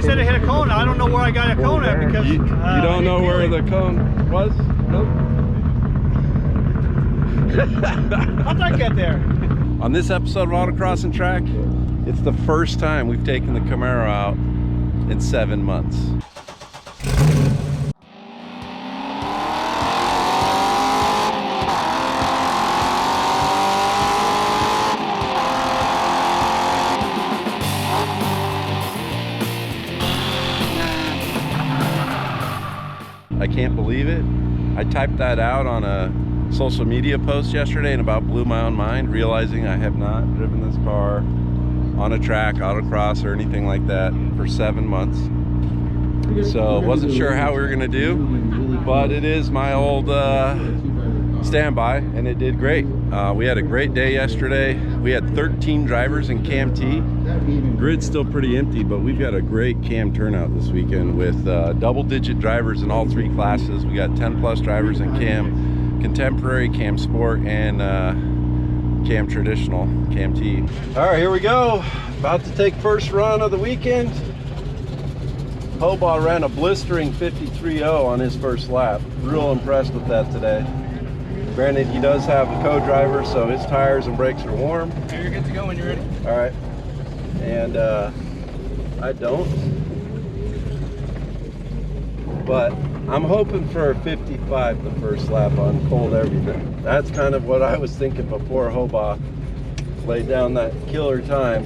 said it hit a cone. I don't know where I got a cone at because you don't know where the cone was? Nope. How'd that get there? On this episode of Autocross and Track, it's the first time we've taken the Camaro out in 7 months. I can't believe it. I typed that out on a social media post yesterday and about blew my own mind, realizing I have not driven this car on a track, autocross, or anything like that for 7 months. So wasn't sure how we were gonna do, but it is my old standby, and it did great. We had a great day yesterday. We had 13 drivers in Cam T. Grid's still pretty empty, but we've got a great Cam turnout this weekend with double-digit drivers in all 3 classes. We got 10+ drivers in Cam Contemporary, Cam Sport, and Cam Traditional, Cam T. All right, here we go. About to take first run of the weekend. Hobaugh ran a blistering 53.0 on his first lap. Real impressed with that today. Granted, he does have a co-driver, so his tires and brakes are warm. Okay, you're good to go when you're ready. All right. And I don't. But I'm hoping for a 55 the first lap on cold everything. That's kind of what I was thinking before Hobaugh laid down that killer time.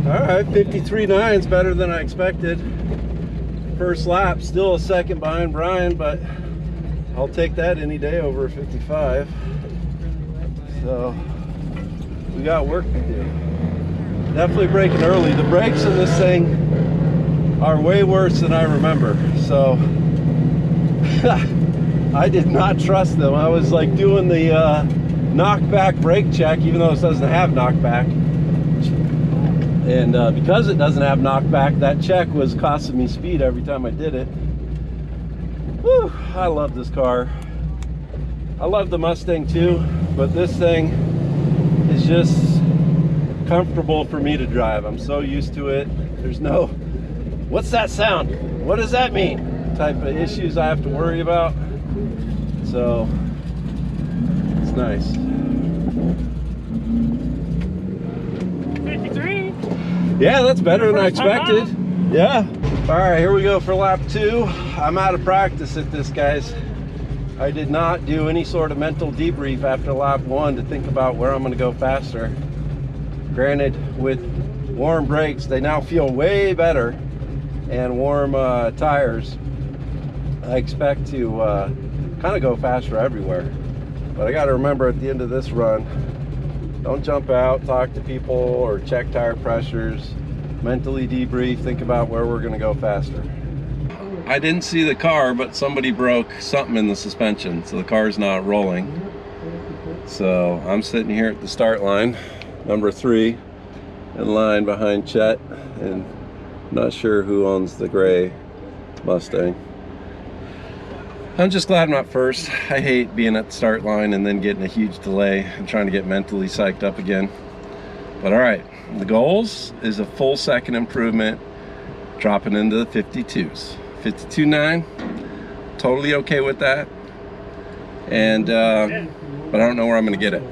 Alright, 53.9 is better than I expected. First lap, still a second behind Brian, but I'll take that any day over a 55. So we got work to do. Definitely braking early. The brakes in this thing are way worse than I remember. So I did not trust them. I was like doing the knockback brake check, even though it doesn't have knockback. And because it doesn't have knockback, that check was costing me speed every time I did it. Whew, I love this car. I love the Mustang too, but this thing is just comfortable for me to drive. I'm so used to it. There's no, what's that sound? What does that mean? Type of issues I have to worry about. So it's nice. 53. Yeah, that's better than I expected. Yeah. All right, here we go for lap 2. I'm out of practice at this, guys. I did not do any sort of mental debrief after lap 1 to think about where I'm going to go faster. Granted, with warm brakes, they now feel way better, and warm tires, I expect to kind of go faster everywhere. But I got to remember at the end of this run, don't jump out, talk to people, or check tire pressures, mentally debrief, think about where we're going to go faster. I didn't see the car, but somebody broke something in the suspension, so the car's not rolling. So I'm sitting here at the start line, number 3, in line behind Chet, and not sure who owns the gray Mustang. I'm just glad I'm not first. I hate being at the start line and then getting a huge delay and trying to get mentally psyched up again. But all right, the goals is a full second improvement, dropping into the 52s. 52.9, totally okay with that. And but I don't know where I'm gonna get it.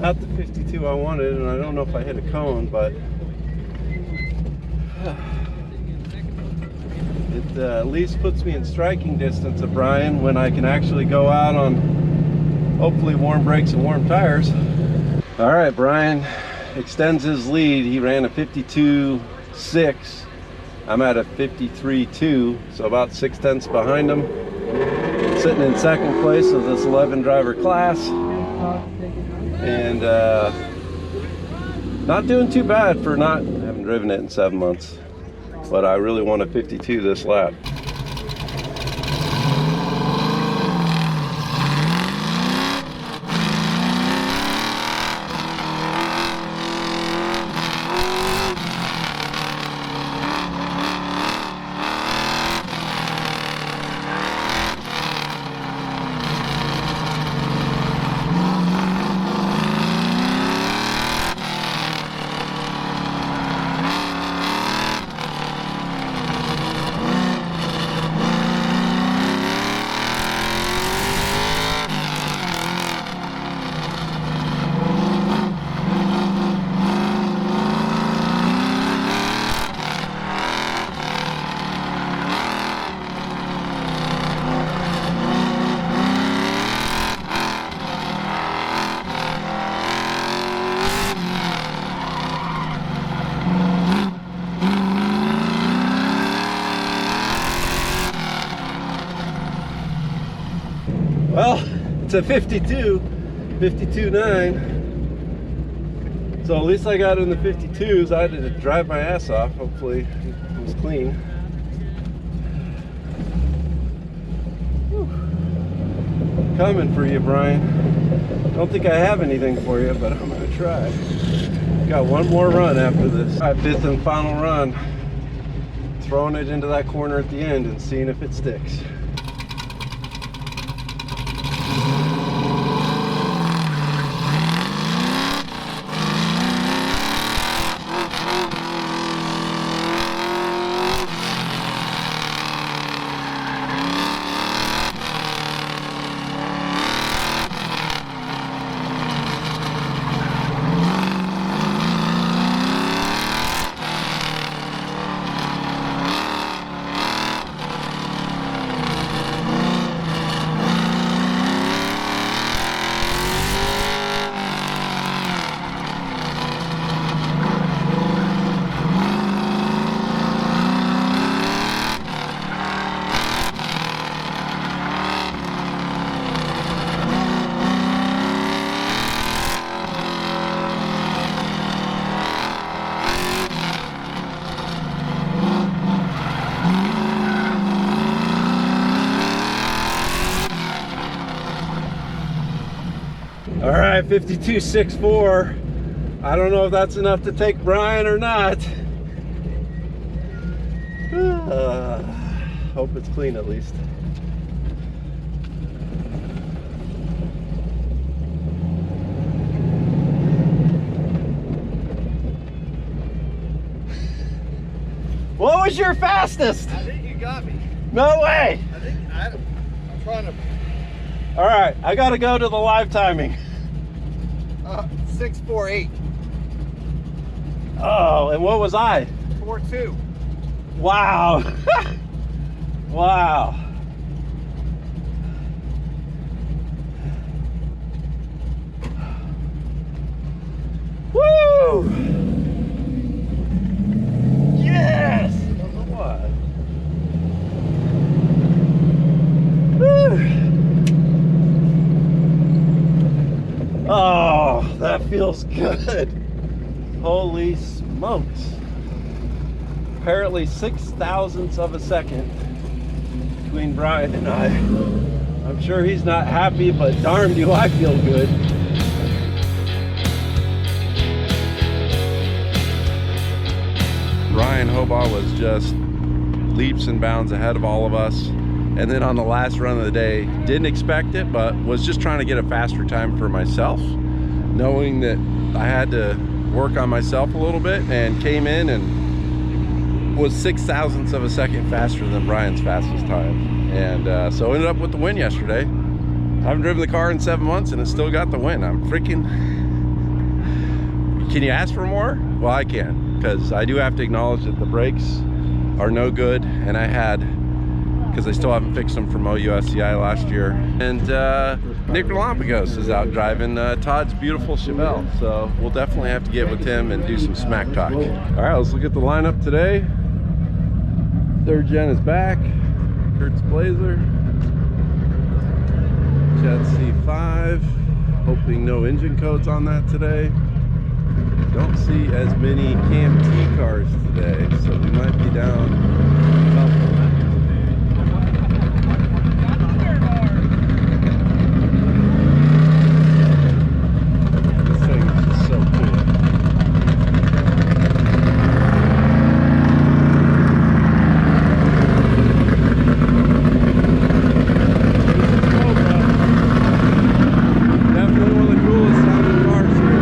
Not the 52 I wanted, and I don't know if I hit a cone, but it at least puts me in striking distance of Brian when I can actually go out on hopefully warm brakes and warm tires. All right, Brian extends his lead. He ran a 52.6. I'm at a 53.2, so about 6/10 behind him. Sitting in second place of this 11 driver class. And not doing too bad for I haven't driven it in 7 months, but I really want a 52 this lap. Well, it's a 52.9. So at least I got in the 52s. I had to drive my ass off. Hopefully it was clean. Whew. Coming for you, Brian. Don't think I have anything for you, but I'm gonna try. Got one more run after this. All right, fifth and final run. Throwing it into that corner at the end and seeing if it sticks. All right, 52.64. I don't know if that's enough to take Brian or not. Hope it's clean at least. What was your fastest? I think you got me. No way. I'm trying to. All right, I got to go to the live timing. 6.48. Oh, and what was I? 4.2. Wow. Wow. feels good. Holy smokes. Apparently 0.06 of a second between Brian and I. I'm sure he's not happy, but darn do I feel good. Ryan Hobaugh was just leaps and bounds ahead of all of us. And then on the last run of the day, didn't expect it, but was just trying to get a faster time for myself, knowing that I had to work on myself a little bit, and came in and was 0.06 of a second faster than Brian's fastest time. And so ended up with the win yesterday. I haven't driven the car in 7 months and it still got the win. I'm freaking... Can you ask for more? Well, I can, because I do have to acknowledge that the brakes are no good, and I had, because I still haven't fixed them from OUSCI last year. And Nick Lampagos is out driving Todd's beautiful Chevelle, so we'll definitely have to get with him and do some smack talk. All right, let's look at the lineup today. Third gen is back. Kurt's Blazer, Chad C5, hoping no engine codes on that today. Don't see as many Cam T cars today, so we might be down a couple. This thing is just so cool. Definitely one of the coolest sounding cars here.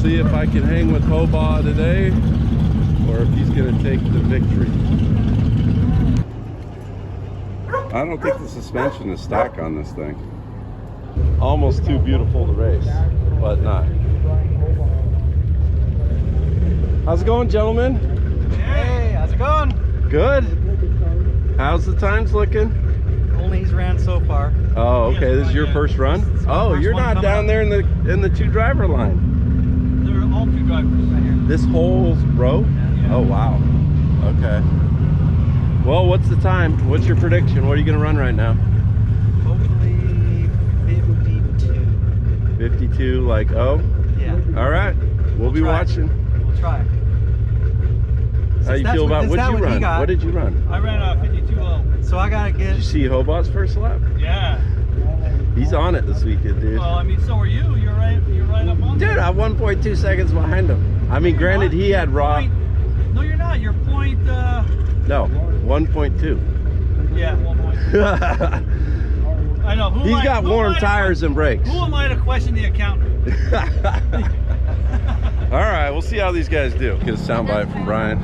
See if I can hang with Hobaugh today, or if he's going to take the victory. I don't think the suspension is stock on this thing. Almost too beautiful to race, but not. How's it going, gentlemen? Hey, how's it going? Good. How's the times looking? Only he's ran so far. Oh, okay. This is your first run? Oh, you're not down there in the two driver line. All two drivers right here. This whole row? Yeah. Oh, wow. Okay. Well, what's the time? What's your prediction? What are you going to run right now? Hopefully 52. 52, like, oh? Yeah. All right. We'll be watching. We'll try. How you feel about what you run? What did you run? I ran 52.0. So I got to get... Did you see Hobaugh's first lap? Yeah. He's on it this weekend, dude. Well, I mean, so are you. You're right up on Dude, I'm 1.2 seconds behind him. I mean, granted, he had raw... No, you're not. You're point... No, 1.2. Yeah, 1.2. I know. He's got warm tires and brakes. Who am I to question the accountant? All right, we'll see how these guys do. Get a soundbite from Brian.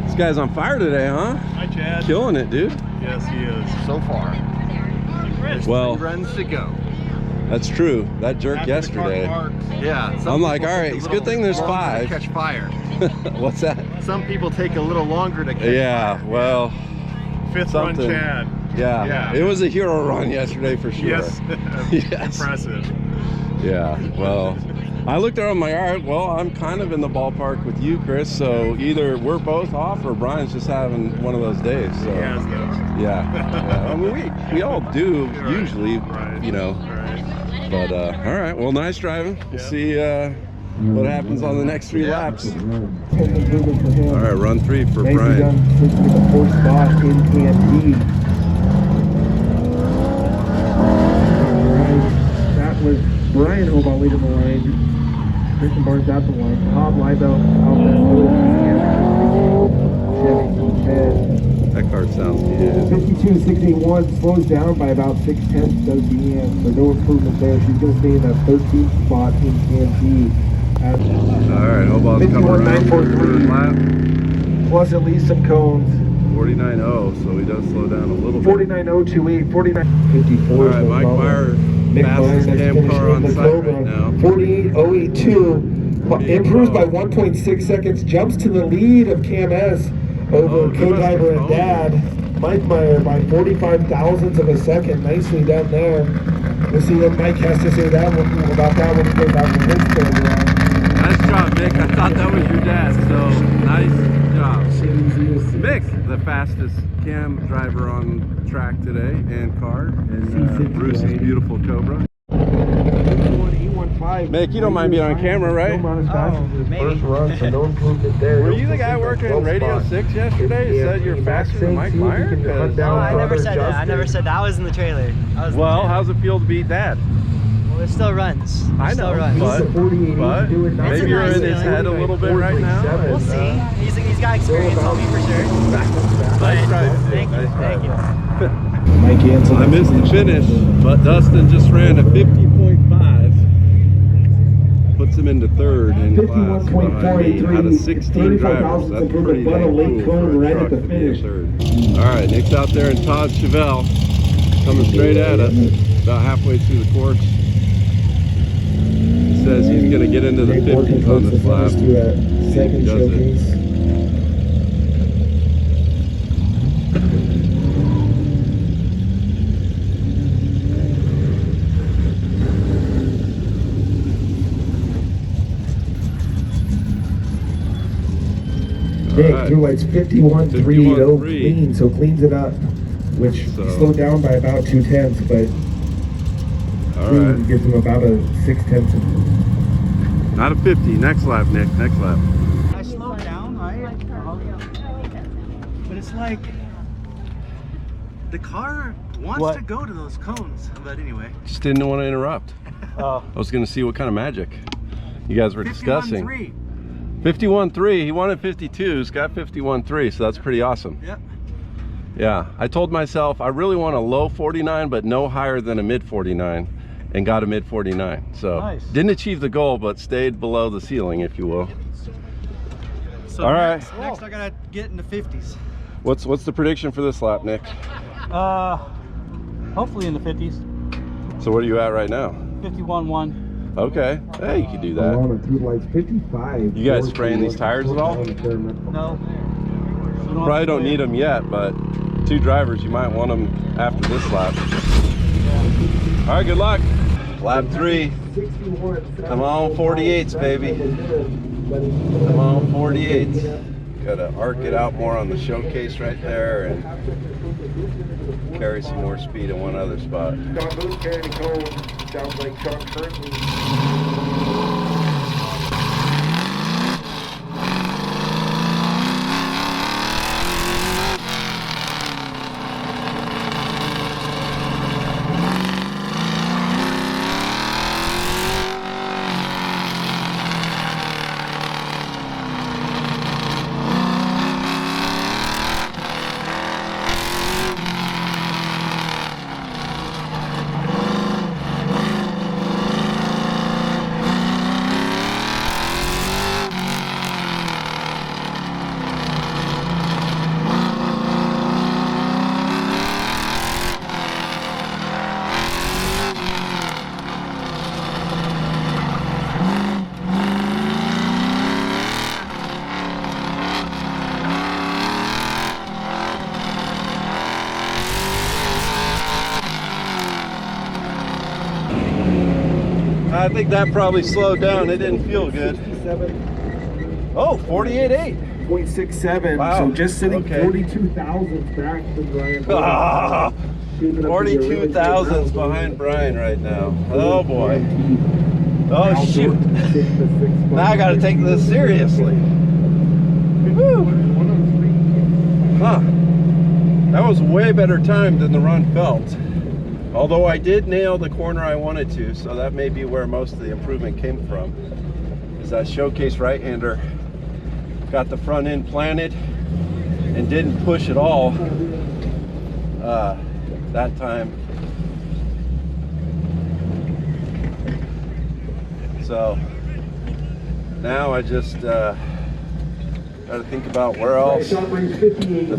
This guy's on fire today, huh? Hi, Chad. Killing it, dude. Yes, he is. So far. Well, 3 runs to go. That's true. That jerk After yesterday. Yeah. I'm like, all right, it's a good thing there's 5. Catch fire. What's that? Some people take a little longer to catch Yeah, fire. well, 5th run, Chad. Yeah, it was a hero run yesterday for sure. Yes. Yes. Impressive. Yeah, well, I looked around my yard. Well, I'm kind of in the ballpark with you, Chris. So either we're both off or Brian's just having one of those days. So He has those. yeah. I mean, we all do Right. usually, Right. you know. Right. But all right, well, nice driving. We'll see what happens on the next 3 laps. All right, run 3 for Brian. The 4th spot in Camp D. That was Brian Hobaugh leading the line. Christian Barnes out the line. Todd Liebelt out that Chevy. That car sounds good. 52.61 slows down by about 6/10 does Deanne, so no improvement there. She's going to stay in that 13th spot in Camp D. All right, Hobaugh's coming around for the third lap. Plus at least some cones. 49.0, so he does slow down a little bit. 49.028, 49.54. All right, Mike Maier, fastest cam car on site right now. 48.082, improves by 1.6 seconds, jumps to the lead of Cam S over co-driver and dad, Mike Maier, by 45 thousandths of a second. Nicely done there. We'll see what Mike has to say about that when he goes out to his third round. Nice job, Nick. I thought that was your dad, so nice job. job. Mick, the fastest cam driver on track today, and car, and Bruce's beautiful Cobra. Mick, you don't mind being on camera, right? maybe. Were you the guy working in Radio 6 yesterday? You said you're faster than Mike Maier? No, I never said that. I never said that. I was in the trailer. Well, how's it feel to beat Dad? Well, it still runs. I know, but maybe you're in his head a little bit right now. We'll see. He's got experience on me for sure. Nice try. Thank you. Thank you. Mike Hansen. I missed the finish, but Dustin just ran a 50.5. Puts him into third in class behind me out of 16 drivers. That's pretty dang cool for a truck to be in third. All right, Nick's out there in Todd Chevelle, coming straight at us, about halfway through the course. He says he's going to get into the 50s on this lap. Second showcase. Nick, through lights 51.3 clean, so cleans it up, which slowed down by about 0.2, but clean gives him about a 0.6. Not a 50. Next lap, Nick. Next lap. I slowed down, right? But it's like the car wants to go to those cones. But anyway. Just didn't want to interrupt. Oh. I was going to see what kind of magic you guys were discussing. 51.3. 51.3. He wanted 52s, got 51.3, so that's pretty awesome. Yep. Yeah, I told myself I really want a low 49, but no higher than a mid 49, and got a mid 49. So nice. Didn't achieve the goal, but stayed below the ceiling, if you will. So all right. Next I gotta get in the 50s. What's the prediction for this lap, Nick? Hopefully in the 50s. So what are you at right now? 51.1. Okay, hey, you can do that. Through lights 55. You guys spraying these tires at all? No. Probably don't need them yet, but 2 drivers, you might want them after this lap. All right, good luck. Lap 3. Come on, 48s, baby. Come on, 48s. Gotta arc it out more on the showcase right there and carry some more speed in one other spot. Sounds like Sean currently. I think that probably slowed down. It didn't feel good. Oh, 48.8. 0.67. Wow. So just sitting Okay. 42 thousandths back from Brian. 42 thousandths behind Brian right now. Oh boy. Oh shoot. Now I gotta take this seriously. Woo. Huh. That was way better time than the run felt. Although I did nail the corner I wanted to, so that may be where most of the improvement came from. Is that showcase right-hander got the front end planted and didn't push at all that time. So now I just got to think about where else to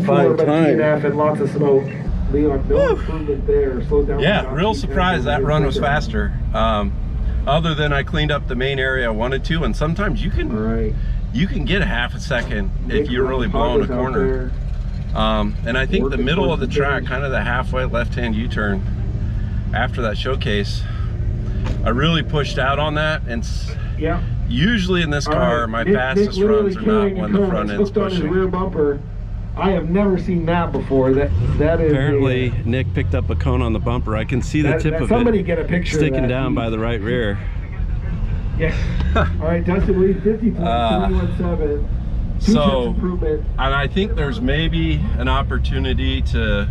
find time. And lots of smoke. Leon, no improvement there. Slow down. Yeah, real surprised that run was faster. Other than I cleaned up the main area I wanted to, and sometimes you can get a half a second if you're really blowing a corner. And I think the middle of the track, kind of the halfway left-hand U-turn after that showcase, I really pushed out on that, and Usually in this car, my fastest runs are not when the front end's pushing. Rear bumper. I have never seen that before. That is Apparently, Nick picked up a cone on the bumper. I can see the tip of somebody it get a picture sticking of that, down by the right rear. Yeah. All right, Dustin Lee, 50.317. So, improvement. and I think there's maybe an opportunity to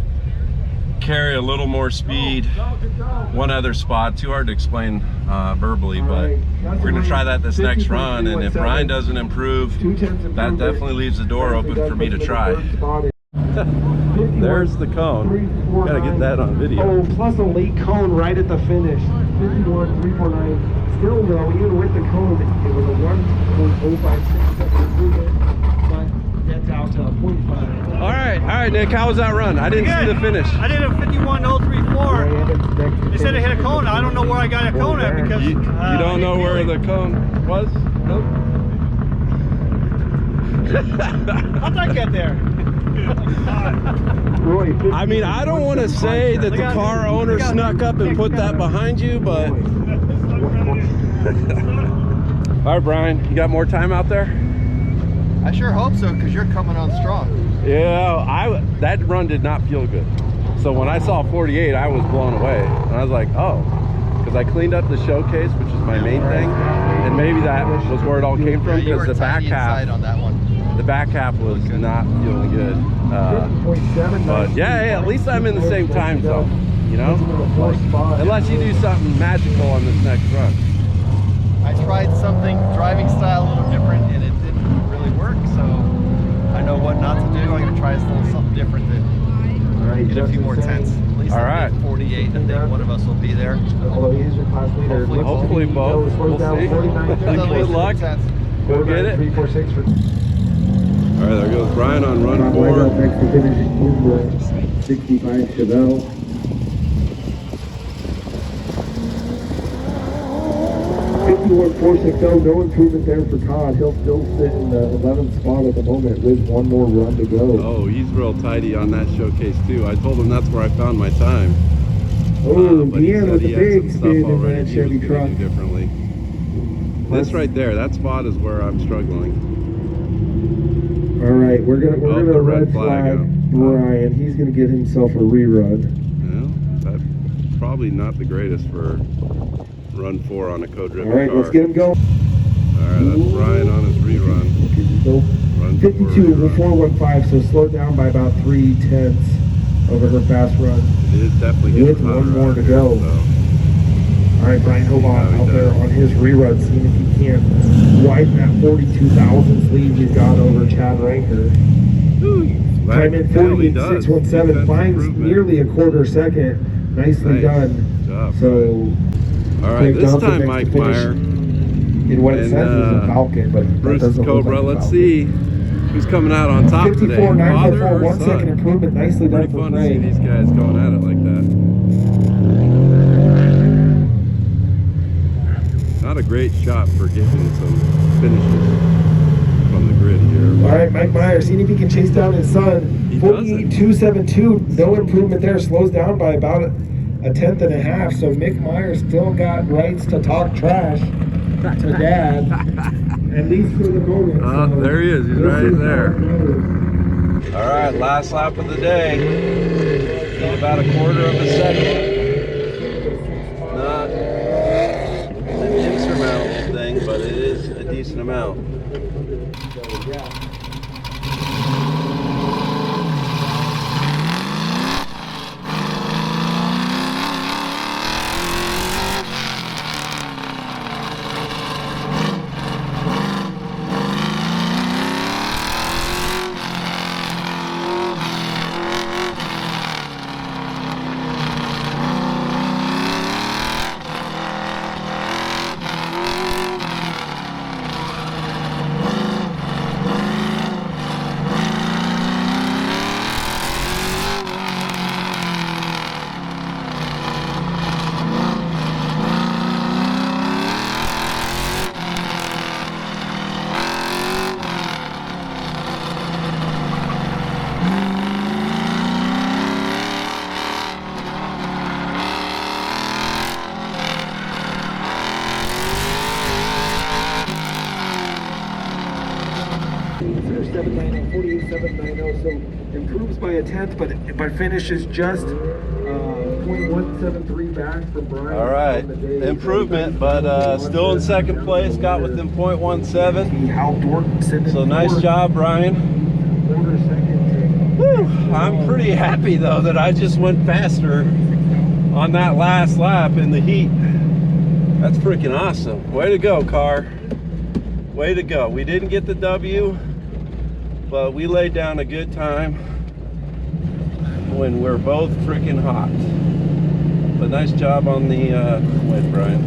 carry a little more speed one other spot. Too hard to explain verbally, but we're going to try that this next run, and if Brian doesn't improve, that definitely leaves the door open for me to try. There's the cone. Gotta get that on video. Oh, plus a late cone right at the finish. 51.349. Still though, even with the cone, it was a 1.056 second improvement, but that's out to 0.5. All right, Nick, how was that run? I didn't see the finish. I did a 51.034. They said I hit a cone. I don't know where I got a cone at because You don't know where the cone was? Nope. How'd I get there? I mean, I don't want to say that the car owner snuck up and put that behind you, but... All right, Brian, you got more time out there? I sure hope so, because you're coming on strong. Yeah, that run did not feel good. So when I saw 48, I was blown away. And I was like, oh, because I cleaned up the showcase, which is my main thing. And maybe that was where it all came from, because the back half, on that one. the back half was not feeling good. But yeah, at least I'm in the same time zone, you know? Like, unless you do something magical on this next run. I tried something driving style a little different, and it didn't really work, so I know what not to do. I'm going to try something different to get a few more tenths. At least I'll be 48. I think one of us will be there. Hopefully both. We'll see. Good luck. Go get it. 346 for. All right, there goes Brian on run 4. Next to finish in the 65 Chevelle. 51.460, no improvement there for Todd. He'll still sit in the 11th spot at the moment with one more run to go. Oh, he's real tidy on that showcase too. I told him that's where I found my time. Oh, but he Deanna said with he the had big some stuff spin in already that he was Chevy gonna truck. do differently. This right there, that spot is where I'm struggling. All right, we're gonna the red flag Brian. He's gonna get himself a rerun. Yeah, that's probably not the greatest for run 4 on a co-driven All right, car. let's get him going. All right, that's Brian on his rerun. Run 52 4 415, so slowed down by about 3/10 over her fast run. It is definitely With getting one hotter more out to here, go. so. All right, Brian Hobaugh Yeah, he out there does. on his rerun, seeing if he can widen that 42 thousandths lead he's got over Chad Ryker. Time in 48.617, finds nearly a quarter second. Nicely done. Job, so, all right, this Johnson time next Mike to finish Maier in what it and, says is a Falcon, but that Bruce's doesn't look Cobra. like a Let's Falcon. see who's coming out on top today. 54.944, Father or 1 second son? improvement. Nicely done Pretty for fun to see Frank. these guys going at it like that. Not a great shot for getting some finishes from the grid here. All right, Mike Maier, seeing if he can chase down his son. 48.272, no improvement there. Slows down by about a tenth and a half. So Mick Maier still got rights to talk trash to Dad, at least for the moment. So There he is. He's we'll right see how there. it goes. All right, last lap of the day. In about a quarter of a second. Not an insurmountable thing, but it is a decent amount. 790, 48,790. So improves by a tenth, but finishes just 0.173 back from Brian. All right, improvement, but still in second place. Got within 0.17. So nice job, Brian. Whew, I'm pretty happy though that I just went faster on that last lap in the heat. That's freaking awesome. Way to go, car. Way to go. We didn't get the W, but we laid down a good time when we're both freaking hot. But nice job on the win, Brian.